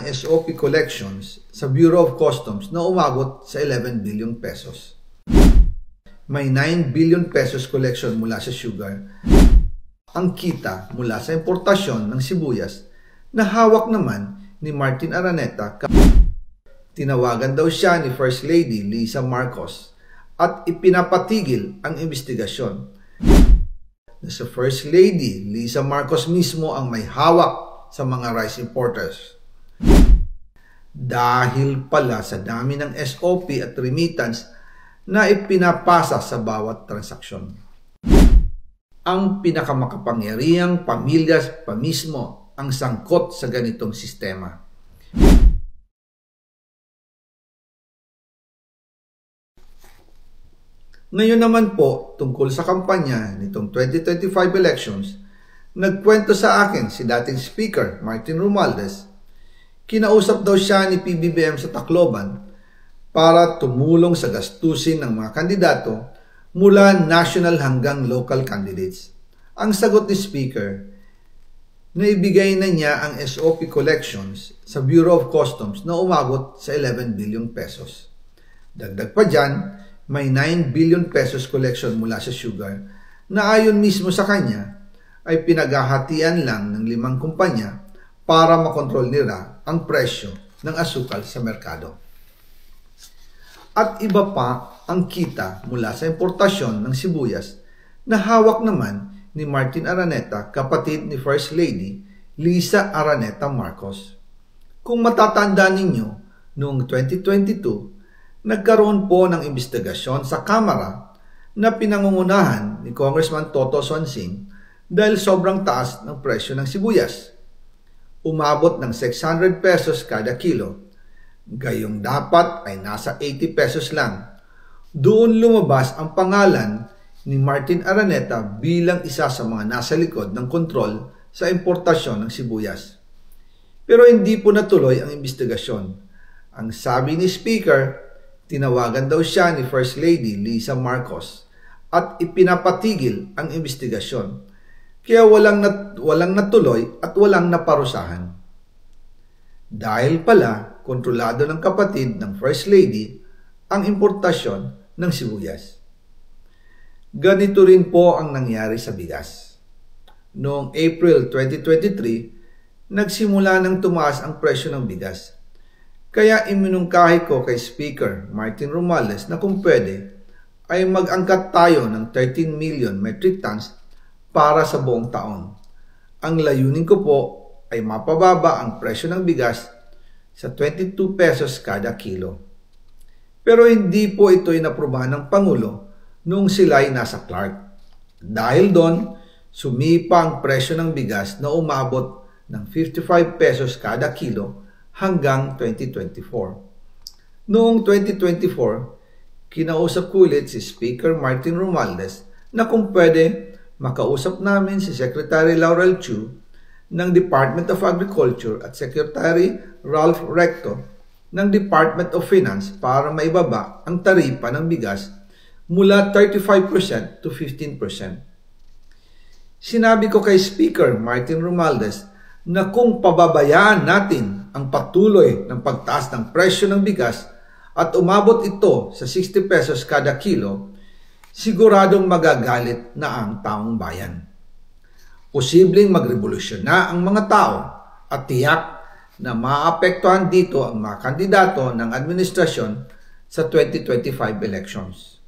SOP collections sa Bureau of Customs na umabot sa 11 billion pesos. May 9 billion pesos collection mula sa sugar. Ang kita mula sa importasyon ng sibuyas na hawak naman ni Martin Araneta. Tinawagan daw siya ni First Lady Lisa Marcos at ipinapatigil ang investigasyon. Na sa First Lady Lisa Marcos mismo ang may hawak sa mga rice importers. Dahil pala sa dami ng SOP at remittance na ipinapasa sa bawat transaksyon. Ang pinakamakapangyarihang pamilya pa mismo ang sangkot sa ganitong sistema. Ngayon naman po, tungkol sa kampanya nitong 2025 elections, nagkwento sa akin si dating Speaker Martin Romualdez. Kinausap daw siya ni PBBM sa Tacloban para tumulong sa gastusin ng mga kandidato mula national hanggang local candidates. Ang sagot ni Speaker, naibigay na niya ang SOP collections sa Bureau of Customs na umabot sa 11 billion pesos. Dagdag pa dyan, may 9 billion pesos collection mula sa sugar na ayon mismo sa kanya ay pinaghahatian lang ng 5 kumpanya para makontrol nila ang presyo ng asukal sa merkado. At iba pa ang kita mula sa importasyon ng sibuyas na hawak naman ni Martin Araneta, kapatid ni First Lady Lisa Araneta Marcos. Kung matatandaan ninyo, noong 2022, nagkaroon po ng investigasyon sa Kamara na pinangungunahan ni Congressman Toto Swansing dahil sobrang taas ng presyo ng sibuyas. Umabot ng 600 pesos kada kilo. Gayong dapat ay nasa 80 pesos lang. Doon lumabas ang pangalan ni Martin Araneta bilang isa sa mga nasa likod ng kontrol sa importasyon ng sibuyas. Pero hindi po natuloy ang investigasyon. Ang sabi ni Speaker, tinawagan daw siya ni First Lady Lisa Marcos at ipinapatigil ang investigasyon. Kaya walang natuloy at walang naparusahan. Dahil pala, kontrolado ng kapatid ng First Lady ang importasyon ng sibuyas. Ganito rin po ang nangyari sa bigas. Noong April 2023, nagsimula nang tumaas ang presyo ng bigas. Kaya iminungkahi ko kay Speaker Martin Romualdez na kung pwede ay mag-angkat tayo ng 13 million metric tons para sa buong taon. Ang layunin ko po ay mapababa ang presyo ng bigas sa 22 pesos kada kilo. Pero hindi po ito inaprubahan ng Pangulo noong sila'y nasa Clark. Dahil doon, sumipa ang presyo ng bigas na umabot ng 55 pesos kada kilo hanggang 2024. Noong 2024, kinausap ko ulit si Speaker Martin Romualdez na kung pwede makausap namin si Secretary Laurel Chu ng Department of Agriculture at Secretary Ralph Recto ng Department of Finance para maibaba ang taripa ng bigas mula 35% to 15%. Sinabi ko kay Speaker Martin Romualdez na kung pababayaan natin ang patuloy ng pagtaas ng presyo ng bigas at umabot ito sa 60 pesos kada kilo, siguradong magagalit na ang taong bayan. Posibleng magrevolusyon na ang mga tao at tiyak na maapektuhan dito ang mga kandidato ng administrasyon sa 2025 elections.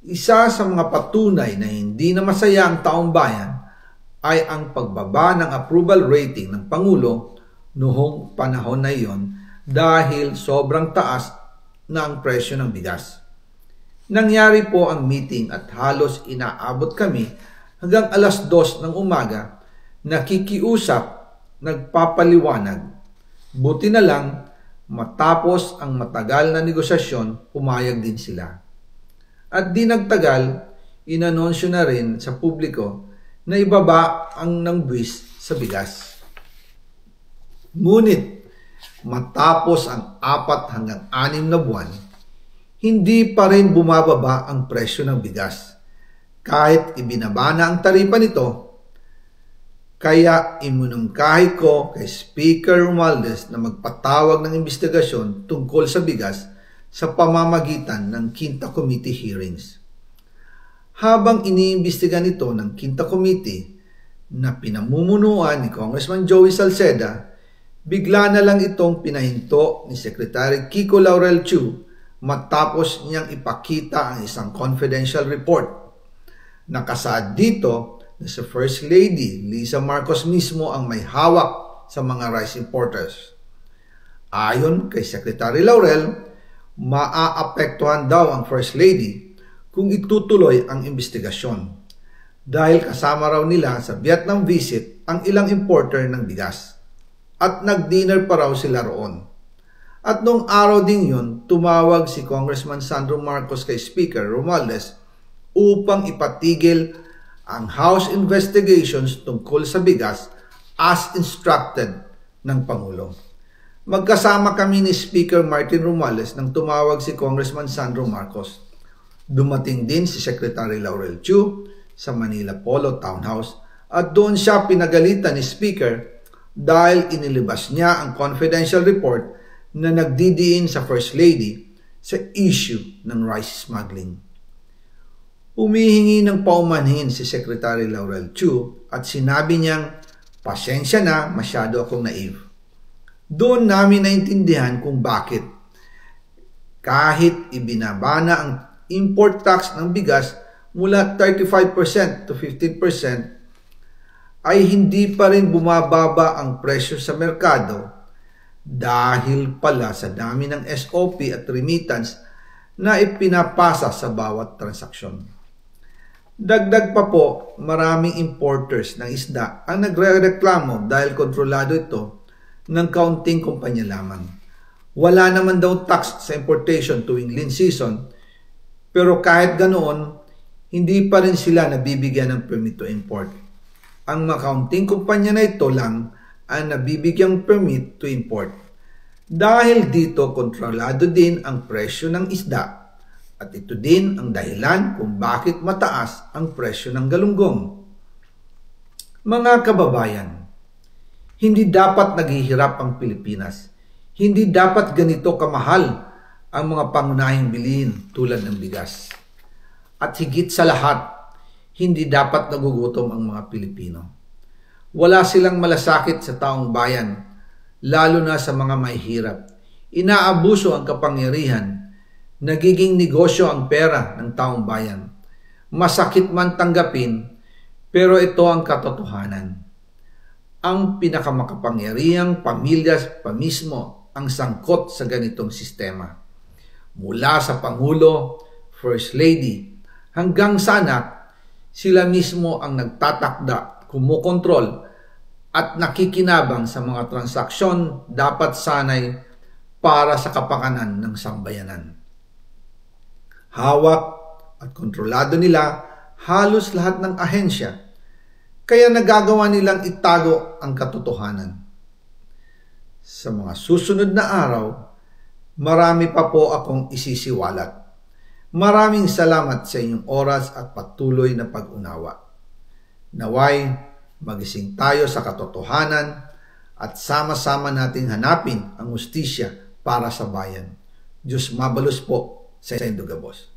Isa sa mga patunay na hindi na masaya ang taong bayan ay ang pagbaba ng approval rating ng Pangulo noong panahon na iyon dahil sobrang taas na ang presyo ng bigas. Nangyari po ang meeting at halos inaabot kami hanggang alas 2 ng umaga, nakikiusap, nagpapaliwanag. Buti na lang, matapos ang matagal na negosasyon, pumayag din sila. At di nagtagal, inanunsyo na rin sa publiko na ibaba ang nangbuwis sa bigas. Ngunit, matapos ang 4 hanggang 6 na buwan, hindi pa rin bumababa ang presyo ng bigas. Kahit ibinaba na ang taripa nito, Kaya iminungkahi ko kay Speaker Romualdez na magpatawag ng investigasyon tungkol sa bigas sa pamamagitan ng Quinta Committee hearings. Habang iniimbestiga nito ng Quinta Committee na pinamumunuan ni Congressman Joey Salceda, bigla na lang itong pinahinto ni Secretary Kiko Laurel Chu matapos niyang ipakita ang isang confidential report. Nakasaad dito na si First Lady Lisa Marcos mismo ang may hawak sa mga rice importers. Ayon kay Secretary Laurel, maaapektuhan daw ang First Lady kung itutuloy ang investigasyon dahil kasama raw nila sa Vietnam visit ang ilang importer ng bigas at nag-dinner pa raw sila roon. At nung araw din yun, tumawag si Congressman Sandro Marcos kay Speaker Romualdez upang ipatigil ang House investigations tungkol sa bigas as instructed ng Pangulo. Magkasama kami ni Speaker Martin Romualdez nang tumawag si Congressman Sandro Marcos. Dumating din si Secretary Laurel Chu sa Manila Polo Townhouse at doon siya pinagalitan ni Speaker dahil inilabas niya ang confidential report na nagdidiin sa First Lady sa issue ng rice smuggling. Humihingi ng paumanhin si Secretary Laurel Chu at sinabi niyang, pasensya na, masyado akong naive. Doon namin naintindihan kung bakit. Kahit ibinabana ang import tax ng bigas mula 35% to 15%, ay hindi pa rin bumababa ang presyo sa merkado dahil pala sa dami ng SOP at remittance na ipinapasa sa bawat transaksyon. Dagdag pa po, maraming importers ng isda ang nagre-reklamo dahil kontrolado ito ng kaunting kumpanya lamang. Wala naman daw tax sa importation tuwing lean season, pero kahit ganoon, hindi pa rin sila nabibigyan ng permit to import. Ang mga kaunting kumpanya na ito lang ang nabibigyang permit to import. Dahil dito, kontrolado din ang presyo ng isda. At ito din ang dahilan kung bakit mataas ang presyo ng galunggong. Mga kababayan, hindi dapat naghihirap ang Pilipinas. Hindi dapat ganito kamahal ang mga pangunahing bilihin tulad ng bigas. At higit sa lahat, hindi dapat nagugutom ang mga Pilipino. Wala silang malasakit sa taong bayan, lalo na sa mga mahihirap. Inaabuso ang kapangyarihan. Nagiging negosyo ang pera ng taong bayan. Masakit man tanggapin, pero ito ang katotohanan. Ang pinakamakapangyarihang pamilya pa mismo ang sangkot sa ganitong sistema. Mula sa Pangulo, First Lady, hanggang sa anak, sila mismo ang nagtatakda, kumukontrol, at nakikinabang sa mga transaksyon dapat sanay para sa kapakanan ng sambayanan. Hawak at kontrolado nila halos lahat ng ahensya, kaya nagagawa nilang itago ang katotohanan. Sa mga susunod na araw, marami pa po akong isisiwalat. Maraming salamat sa inyong oras at patuloy na pag-unawa. Naway, magising tayo sa katotohanan at sama-sama nating hanapin ang hustisya para sa bayan. Diyos mabalos po sa Indogabos.